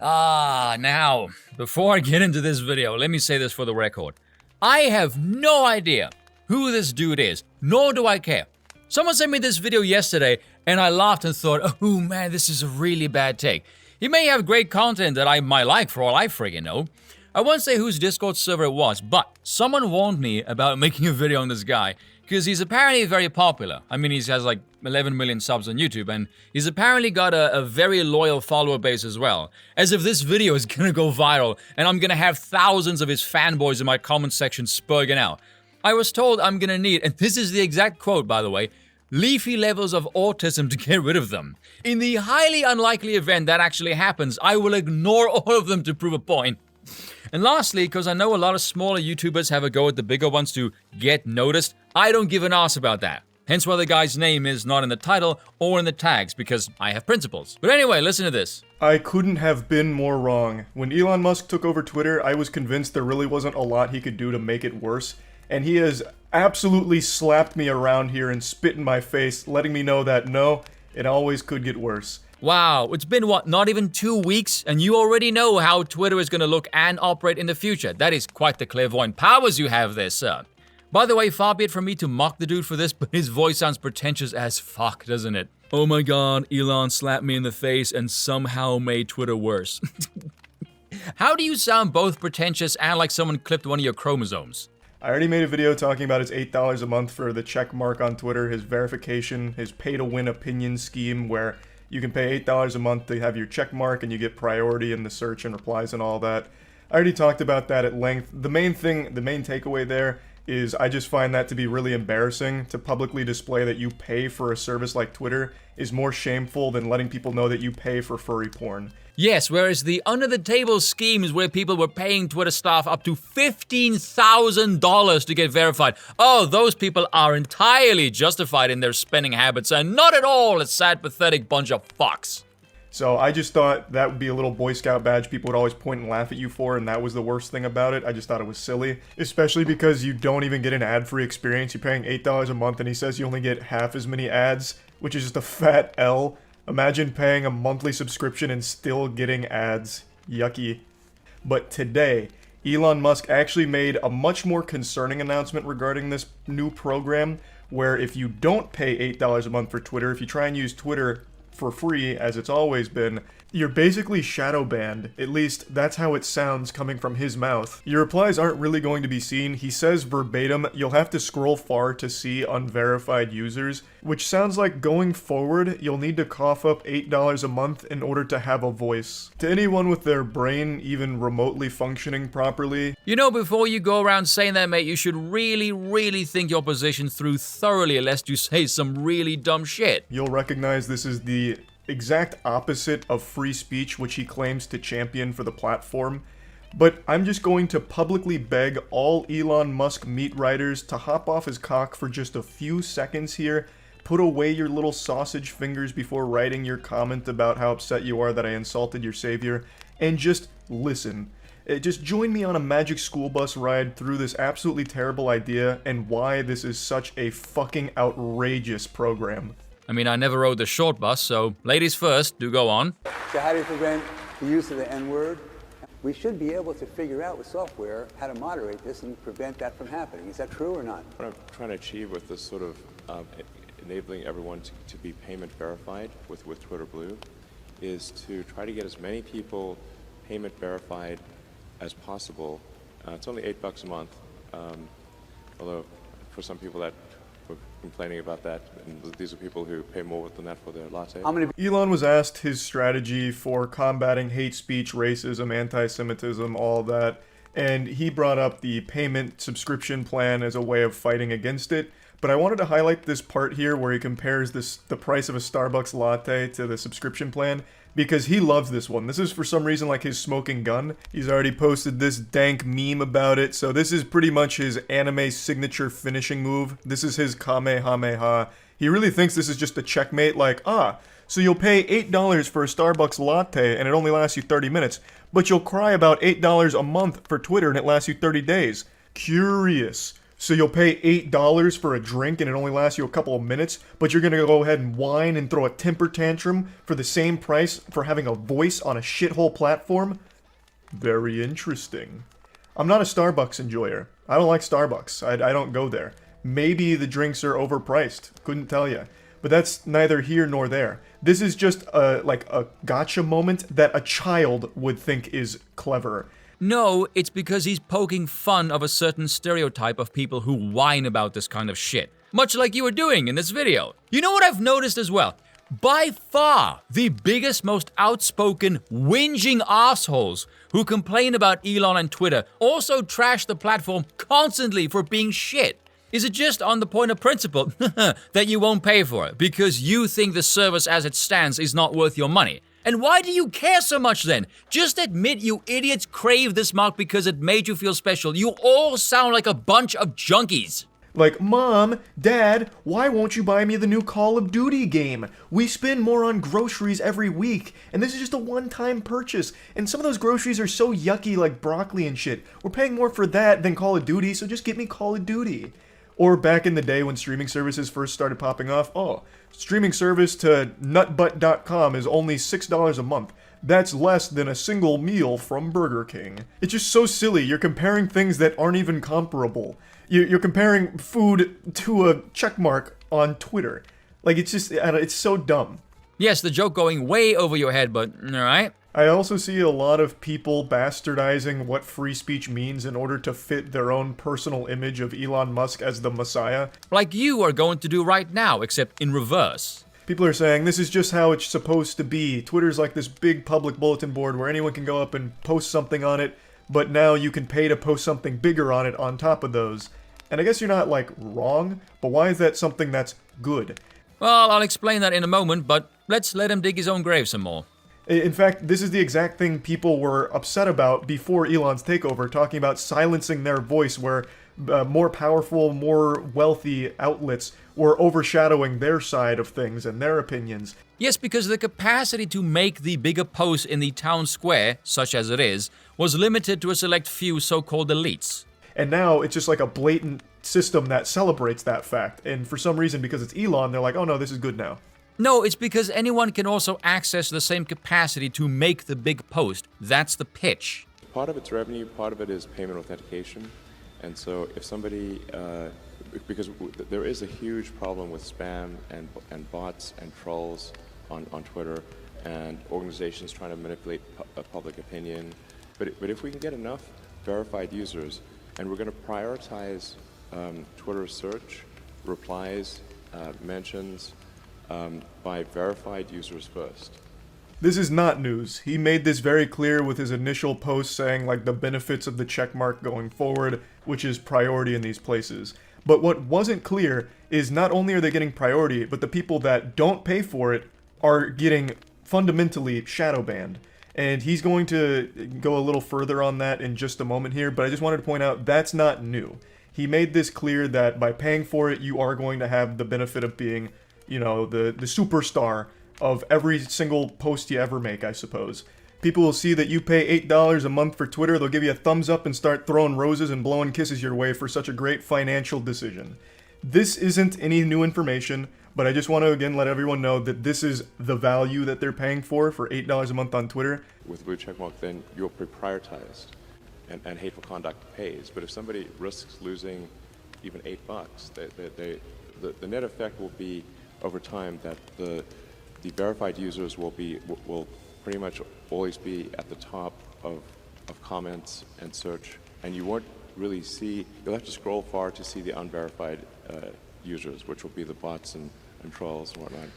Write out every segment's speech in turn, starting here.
Now, before I get into this video, let me say this for the record. I have no idea who this dude is, nor do I care. Someone sent me this video yesterday, and I laughed and thought, oh man, this is a really bad take. He may have great content that I might like for all I friggin' know. I won't say whose Discord server it was, but someone warned me about making a video on this guy, because he's apparently very popular. I mean, he has like 11 million subs on YouTube, and he's apparently got a very loyal follower base as well. As if this video is gonna go viral, and I'm gonna have thousands of his fanboys in my comment section spurging out. I was told I'm gonna need, and this is the exact quote by the way, leafy levels of autism to get rid of them. In the highly unlikely event that actually happens, I will ignore all of them to prove a point. And lastly, because I know a lot of smaller YouTubers have a go at the bigger ones to get noticed, I don't give an ass about that. Hence why the guy's name is not in the title or in the tags, because I have principles. But anyway, listen to this. I couldn't have been more wrong. When Elon Musk took over Twitter, I was convinced there really wasn't a lot he could do to make it worse. And he has absolutely slapped me around here and spit in my face, letting me know that no, it always could get worse. Wow, it's been what, not even 2 weeks, and you already know how Twitter is gonna look and operate in the future. That is quite the clairvoyant powers you have there, sir. By the way, far be it from me to mock the dude for this, but his voice sounds pretentious as fuck, doesn't it? Oh my god, Elon slapped me in the face and somehow made Twitter worse. How do you sound both pretentious and like someone clipped one of your chromosomes? I already made a video talking about his $8 a month for the check mark on Twitter, his verification, his pay-to-win opinion scheme where you can pay $8 a month to have your check mark and you get priority in the search and replies and all that. I already talked about that at length. The main takeaway there is I just find that to be really embarrassing. To publicly display that you pay for a service like Twitter is more shameful than letting people know that you pay for furry porn. Yes, whereas the under-the-table schemes where people were paying Twitter staff up to $15,000 to get verified. Oh, those people are entirely justified in their spending habits and not at all a sad, pathetic bunch of fucks. So I just thought that would be a little Boy Scout badge people would always point and laugh at you for, and that was the worst thing about it. I just thought it was silly. Especially because you don't even get an ad-free experience. You're paying $8 a month and he says you only get half as many ads, which is just a fat L. Imagine paying a monthly subscription and still getting ads. Yucky. But today, Elon Musk actually made a much more concerning announcement regarding this new program, where if you don't pay $8 a month for Twitter, if you try and use Twitter for free, as it's always been, you're basically shadow banned. At least, that's how it sounds coming from his mouth. Your replies aren't really going to be seen. He says verbatim, you'll have to scroll far to see unverified users, which sounds like going forward, you'll need to cough up $8 a month in order to have a voice. To anyone with their brain even remotely functioning properly, you know, before you go around saying that, mate, you should really think your position through thoroughly, lest you say some really dumb shit. You'll recognize this is the exact opposite of free speech, which he claims to champion for the platform. But I'm just going to publicly beg all Elon Musk meat riders to hop off his cock for just a few seconds here, put away your little sausage fingers before writing your comment about how upset you are that I insulted your savior, and just listen. Just join me on a magic school bus ride through this absolutely terrible idea and why this is such a fucking outrageous program. I mean, I never rode the short bus, so ladies first, do go on. So how do you prevent the use of the N-word? We should be able to figure out with software how to moderate this and prevent that from happening. Is that true or not? What I'm trying to achieve with this sort of enabling everyone to be payment verified with Twitter Blue is to try to get as many people payment verified as possible. It's only $8 a month, although for some people that were complaining about that, and these are people who pay more than that for their latte. Elon was asked his strategy for combating hate speech, racism, anti-Semitism, all of that, and he brought up the payment subscription plan as a way of fighting against it. But I wanted to highlight this part here where he compares the price of a Starbucks latte to the subscription plan, because he loves this one. This is for some reason like his smoking gun. He's already posted this dank meme about it, so this is pretty much his anime signature finishing move. This is his Kamehameha. He really thinks this is just a checkmate, like, so you'll pay $8 for a Starbucks latte and it only lasts you 30 minutes, but you'll cry about $8 a month for Twitter and it lasts you 30 days. Curious. So you'll pay $8 for a drink and it only lasts you a couple of minutes, but you're gonna go ahead and whine and throw a temper tantrum for the same price for having a voice on a shithole platform? Very interesting. I'm not a Starbucks enjoyer. I don't like Starbucks. I don't go there. Maybe the drinks are overpriced. Couldn't tell you. But that's neither here nor there. This is just like a gotcha moment that a child would think is clever. No, it's because he's poking fun of a certain stereotype of people who whine about this kind of shit. Much like you were doing in this video. You know what I've noticed as well? By far, the biggest, most outspoken, whinging assholes who complain about Elon and Twitter also trash the platform constantly for being shit. Is it just on the point of principle that you won't pay for it because you think the service as it stands is not worth your money? And why do you care so much then? Just admit you idiots crave this mark because it made you feel special. You all sound like a bunch of junkies. Like, Mom, Dad, why won't you buy me the new Call of Duty game? We spend more on groceries every week, and this is just a one-time purchase. And some of those groceries are so yucky, like broccoli and shit. We're paying more for that than Call of Duty, so just get me Call of Duty. Or back in the day when streaming services first started popping off, streaming service to nutbutt.com is only $6 a month. That's less than a single meal from Burger King. It's just so silly. You're comparing things that aren't even comparable. You're comparing food to a checkmark on Twitter. Like, it's just, it's so dumb. Yes, the joke going way over your head, but alright. I also see a lot of people bastardizing what free speech means in order to fit their own personal image of Elon Musk as the Messiah. Like you are going to do right now, except in reverse. People are saying this is just how it's supposed to be. Twitter's like this big public bulletin board where anyone can go up and post something on it, but now you can pay to post something bigger on it on top of those. And I guess you're not, like, wrong, but why is that something that's good? Well, I'll explain that in a moment, but let's let him dig his own grave some more. In fact, this is the exact thing people were upset about before Elon's takeover, talking about silencing their voice, where more powerful, more wealthy outlets were overshadowing their side of things and their opinions. Yes, because the capacity to make the bigger post in the town square, such as it is, was limited to a select few so-called elites. And now it's just like a blatant system that celebrates that fact. And for some reason, because it's Elon, they're like, oh no, this is good now. No, it's because anyone can also access the same capacity to make the big post. That's the pitch. Part of it's revenue, part of it is payment authentication. And so if somebody, because there is a huge problem with spam and bots and trolls on Twitter and organizations trying to manipulate public opinion. But if we can get enough verified users, and we're going to prioritize Twitter search, replies, mentions, by verified users first. This is not news. He made this very clear with his initial post saying, like, the benefits of the checkmark going forward, which is priority in these places. But what wasn't clear is not only are they getting priority, but the people that don't pay for it are getting fundamentally shadow banned. And he's going to go a little further on that in just a moment here, but I just wanted to point out that's not new. He made this clear that by paying for it, you are going to have the benefit of being, you know, the superstar of every single post you ever make, I suppose. People will see that you pay $8 a month for Twitter, they'll give you a thumbs up and start throwing roses and blowing kisses your way for such a great financial decision. This isn't any new information, but I just want to again let everyone know that this is the value that they're paying for $8 a month on Twitter. With blue checkmark, then you're prioritized, and hateful conduct pays. But if somebody risks losing even $8, the net effect will be over time that the verified users will pretty much always be at the top of comments and search, and you won't really see. You'll have to scroll far to see the unverified users, which will be the bots and trolls and whatnot.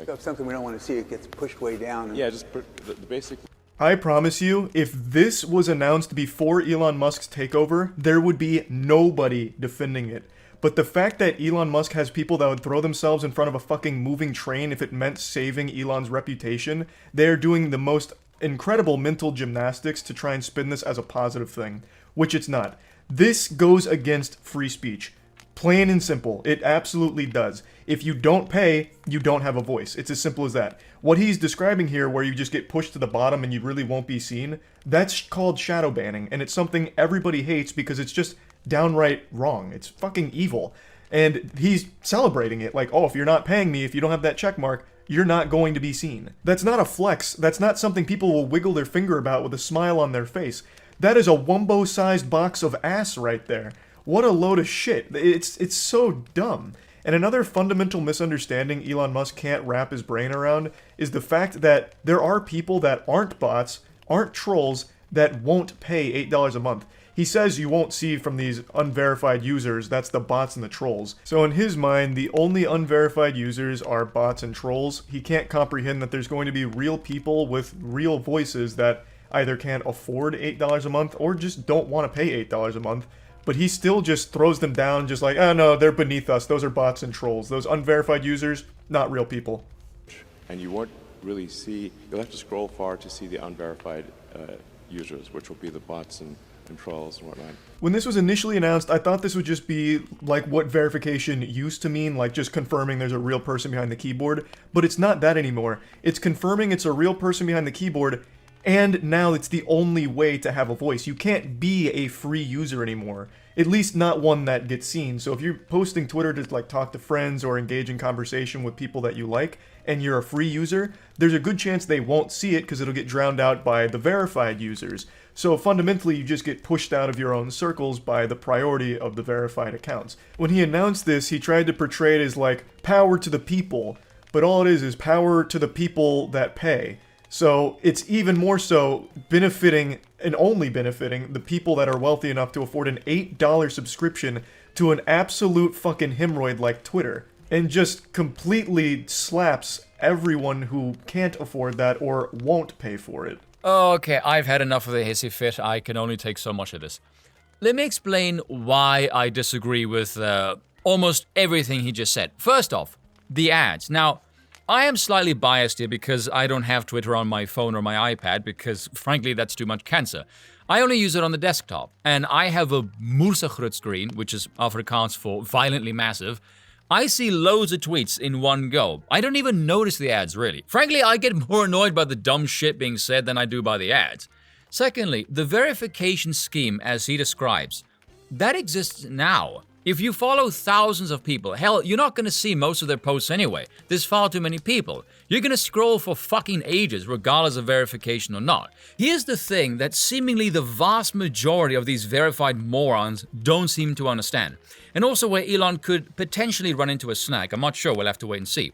So if something we don't want to see, it gets pushed way down. Yeah, just the basic. I promise you, if this was announced before Elon Musk's takeover, there would be nobody defending it. But the fact that Elon Musk has people that would throw themselves in front of a fucking moving train if it meant saving Elon's reputation, they're doing the most incredible mental gymnastics to try and spin this as a positive thing, which it's not. This goes against free speech. Plain and simple. It absolutely does. If you don't pay, you don't have a voice. It's as simple as that. What he's describing here, where you just get pushed to the bottom and you really won't be seen, that's called shadow banning, and it's something everybody hates because it's just downright wrong. It's fucking evil. And he's celebrating it like, oh, if you're not paying me, if you don't have that check mark, you're not going to be seen. That's not a flex. That's not something people will wiggle their finger about with a smile on their face. That is a Wumbo-sized box of ass right there. What a load of shit. It's so dumb. And another fundamental misunderstanding Elon Musk can't wrap his brain around is the fact that there are people that aren't bots, aren't trolls, that won't pay $8 a month. He says you won't see from these unverified users, that's the bots and the trolls. So in his mind, the only unverified users are bots and trolls. He can't comprehend that there's going to be real people with real voices that either can't afford $8 a month or just don't want to pay $8 a month. But he still just throws them down just like, oh no, they're beneath us. Those are bots and trolls. Those unverified users, not real people. And you won't really see, you'll have to scroll far to see the unverified users, which will be the bots and trolls and whatnot. When this was initially announced, I thought this would just be like what verification used to mean, like just confirming there's a real person behind the keyboard. But it's not that anymore. It's confirming it's a real person behind the keyboard, and now it's the only way to have a voice. You can't be a free user anymore. At least not one that gets seen. So if you're posting Twitter to like talk to friends or engage in conversation with people that you like, and you're a free user, there's a good chance they won't see it because it'll get drowned out by the verified users. So fundamentally, you just get pushed out of your own circles by the priority of the verified accounts. When he announced this, he tried to portray it as like power to the people, but all it is power to the people that pay. So it's even more so benefiting and only benefiting the people that are wealthy enough to afford an $8 subscription to an absolute fucking hemorrhoid like Twitter, and just completely slaps everyone who can't afford that or won't pay for it. Okay, I've had enough of the hissy fit. I can only take so much of this. Let me explain why I disagree with almost everything he just said. First off, the ads. Now, I am slightly biased here because I don't have Twitter on my phone or my iPad because, frankly, that's too much cancer. I only use it on the desktop, and I have a moersegroot screen, which is Afrikaans for violently massive. I see loads of tweets in one go. I don't even notice the ads, really. Frankly, I get more annoyed by the dumb shit being said than I do by the ads. Secondly, the verification scheme, as he describes, that exists now. If you follow thousands of people, hell, you're not going to see most of their posts anyway. There's far too many people. You're going to scroll for fucking ages, regardless of verification or not. Here's the thing that seemingly the vast majority of these verified morons don't seem to understand. And also where Elon could potentially run into a snag. I'm not sure, we'll have to wait and see.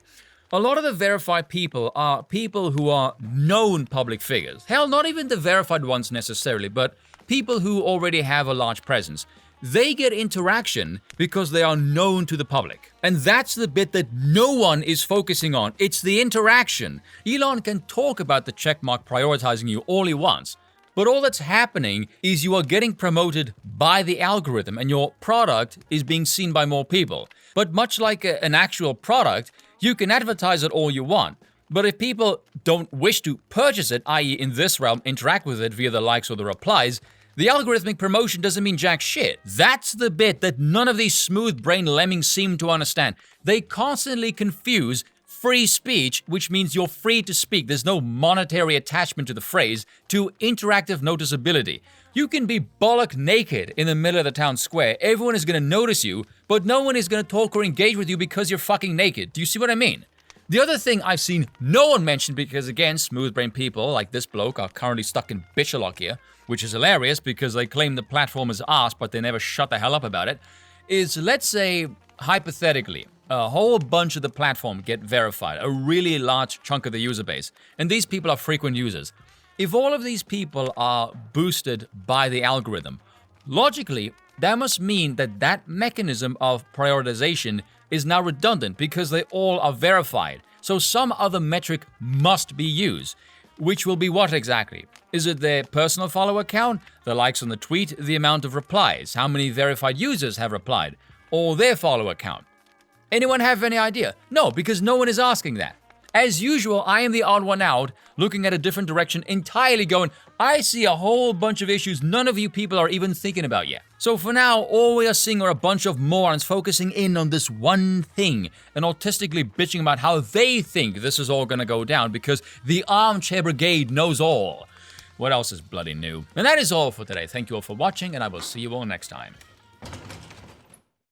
A lot of the verified people are people who are known public figures. Hell, not even the verified ones necessarily, but people who already have a large presence. They get interaction because they are known to the public. And that's the bit that no one is focusing on. It's the interaction. Elon can talk about the checkmark prioritizing you all he wants. But all that's happening is you are getting promoted by the algorithm and your product is being seen by more people. But much like an actual product, you can advertise it all you want. But if people don't wish to purchase it, i.e. in this realm, interact with it via the likes or the replies, the algorithmic promotion doesn't mean jack shit. That's the bit that none of these smooth-brained lemmings seem to understand. They constantly confuse free speech, which means you're free to speak, there's no monetary attachment to the phrase, to interactive noticeability. You can be bollock naked in the middle of the town square, everyone is going to notice you, but no one is going to talk or engage with you because you're fucking naked. Do you see what I mean? The other thing I've seen no one mention, because again, smooth-brained people like this bloke are currently stuck in bitchalock here, which is hilarious because they claim the platform is ours, but they never shut the hell up about it, is let's say, hypothetically, a whole bunch of the platform get verified, a really large chunk of the user base, and these people are frequent users. If all of these people are boosted by the algorithm, logically, that must mean that that mechanism of prioritization is now redundant because they all are verified. So some other metric must be used. Which will be what exactly? Is it their personal follower count, the likes on the tweet, the amount of replies, how many verified users have replied, or their follower count? Anyone have any idea? No, because no one is asking that. As usual, I am the odd one out, looking at a different direction, entirely going, I see a whole bunch of issues none of you people are even thinking about yet. So for now, all we are seeing are a bunch of morons focusing in on this one thing and autistically bitching about how they think this is all gonna go down because the armchair brigade knows all. What else is bloody new? And that is all for today. Thank you all for watching, and I will see you all next time.